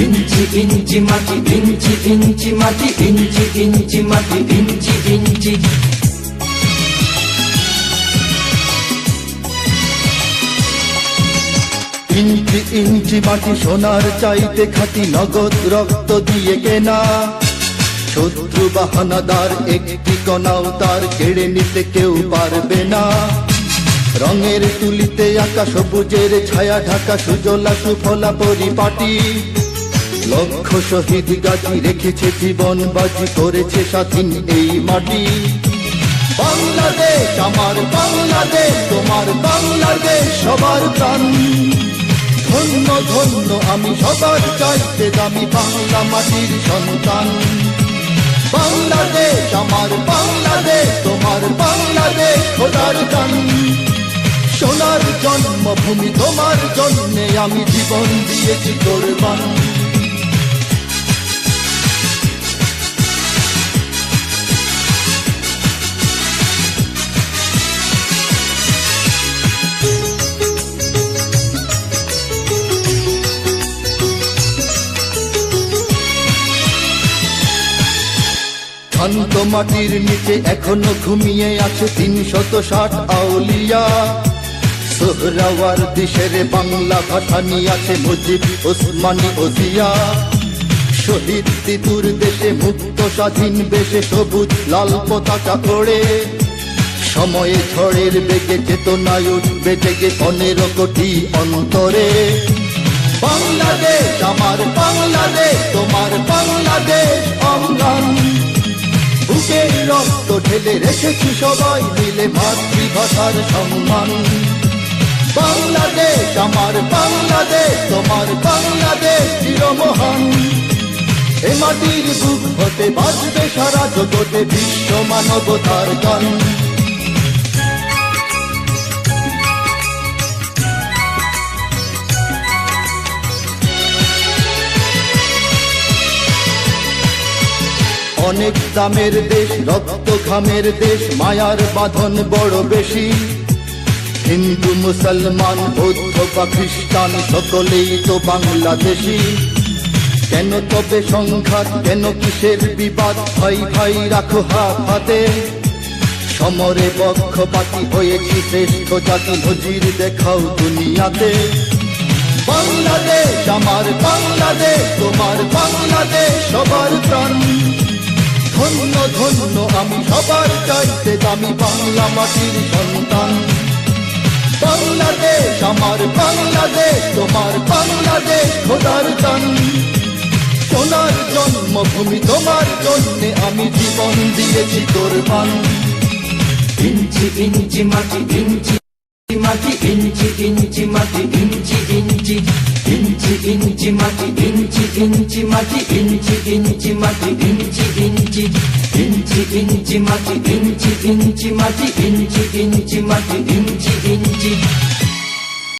ইঞ্চি ইঞ্চি মাটি, ইঞ্চি ইঞ্চি মাটি, ইঞ্চি ইঞ্চি মাটি, ইঞ্চি ইঞ্চি। ইঞ্চি ইঞ্চি মাটি সোনার চাইতে খাঁটি, নগদ রক্ত দিয়ে কেনা। শত্রু বাহানাদার একটি কণাও তার কেড়ে নিতে কেউ পারবে না। রঙের তুলিতে আঁকা সবুজের ছায়া ঢাকা সুজলা সুফলা পরিপাটি। লক্ষ শহীদ গাজী রেখেছে জীবন বাজি, করেছে স্বাধীন এই মাটি। বাংলাদেশ আমার বাংলাদেশ, তোমার বাংলাদেশ সবার প্রাণ। ধন্য ধন্য আমি সবার চাইতে দামি বাংলা মাটির সন্তান। বাংলাদেশ আমার বাংলাদেশ, তোমার বাংলাদেশ খোদার দান। সোনার জন্মভূমি তোমার জন্যে আমি জীবন দিয়েছি কোরবান। শান্ত মাটির নিচে এখনো ঘুমিয়ে আছে ৩৬০ আউলিয়া। সোহরাওয়ার্দী শেরে বাংলা ভাষা নিয়ে আছে মুজিব, ওসমানী ও জিয়া। শহীদ তিতুর দেশে মুক্ত স্বাধীন বেশে সবুজ লাল পতাকা ওড়ে। সময়ে ঝড়ের বেগে চেতনায় উঠবে জেগে ১৫ কোটি অন্তরে। বাংলাদেশ আমার বাংলাদেশ, তোমার বাংলাদেশ অঙ্গন। বুকের রক্ত ঢেলে রেখেছি সবাই মিলে মাতৃভাষার সম্মান। বাংলাদেশ আমার বাংলাদেশ, তোমার বাংলাদেশ চিরমহান। এ মাটির বুক হতে বাজবে সারা জগতে বিশ্ব মানবতার গান। অনেক দামের দেশ, রক্ত ঘামের দেশ, মায়ার বাঁধন বড় বেশি। হিন্দু মুসলমান বৌদ্ধ বা খ্রিস্টান সকলেই তো বাংলাদেশি। কেন তবে সংঘাত, কেন কিসের বিবাদ? ভাই ভাই রাখো হাত হাতে। সমরে পক্ষপাতী হয়েছি শ্রেষ্ঠ জাতি, নজির দেখাও দুনিয়াতে। বাংলাদেশ আমার বাংলাদেশ, তোমার বাংলাদেশ সবার প্রাণ। ধন্য ধন্য আমি সবার চাইতে দামি বাংলা মাটির সন্তান। বাংলাদেশ আমার বাংলাদেশ, তোমার বাংলাদেশ খোদার দান। সোনার জন্মভূমি তোমার জন্যে আমি জীবন দিয়েছি কোরবান। ইঞ্চি ইঞ্চি মাটি, ইঞ্চি মাটি, ইঞ্চি ইঞ্চি মাটি, ইঞ্চি ইঞ্চি। ইঞ্চি ইঞ্চি মাটি, ইঞ্চি ইঞ্চি মাটি, ইঞ্চি ইঞ্চি মাটি, ইঞ্চি ইঞ্চি। ইঞ্চি ইঞ্চি মাটি, ইঞ্চি ইঞ্চি মাটি, ইঞ্চি ইঞ্চি মাটি, ইঞ্চি ইঞ্চি।